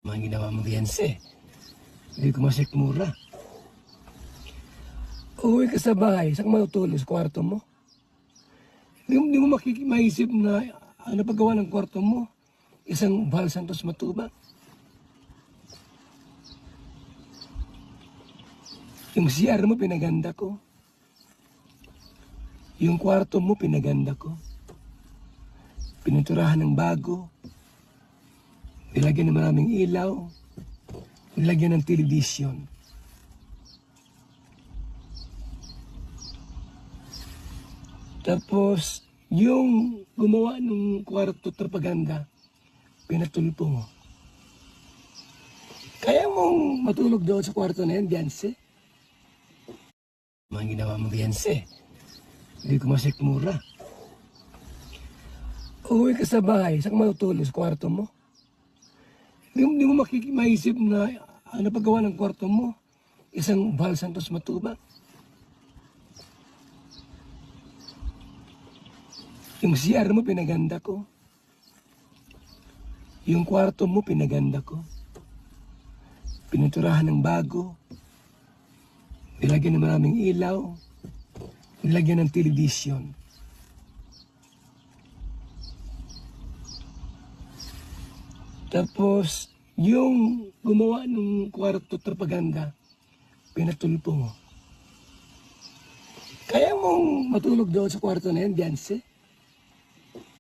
Mga ginawa mo Beyonce. Hindi ko masikmura. Uwi ka sa bahay, saan ka matutulog sa kwarto mo? Hindi mo maisip na ano paggawa ng kwarto mo? Isang Val Santos Matubang. Yung CR mo pinaganda ko. Yung kwarto mo pinaganda ko. Pininturahan ng bago. Nilagyan ng maraming ilaw. Nilagyan ng television. Tapos, yung gumawa ng kwarto propaganda, pinatulpo mo. Kaya mong matulog doon sa kwarto na yan, Beyonce? Mga ginawa mo Beyonce. Hindi ko masikmura. Uwi ka sa bahay, saan ka matutulog sa kwarto mo? Hindi mo maisip na ano paggawa ng kwarto mo? Isang Val Santos Matubang. Yung CR mo pinaganda ko. Yung kwarto mo pinaganda ko. Pininturahan ng bago. Nilagyan ng maraming ilaw. Nilagyan ng television. Tapos, yung gumawa ng kwarto propaganda, pinatulpo mo. Kaya mong matulog doon sa kwarto na yan, Beyonce?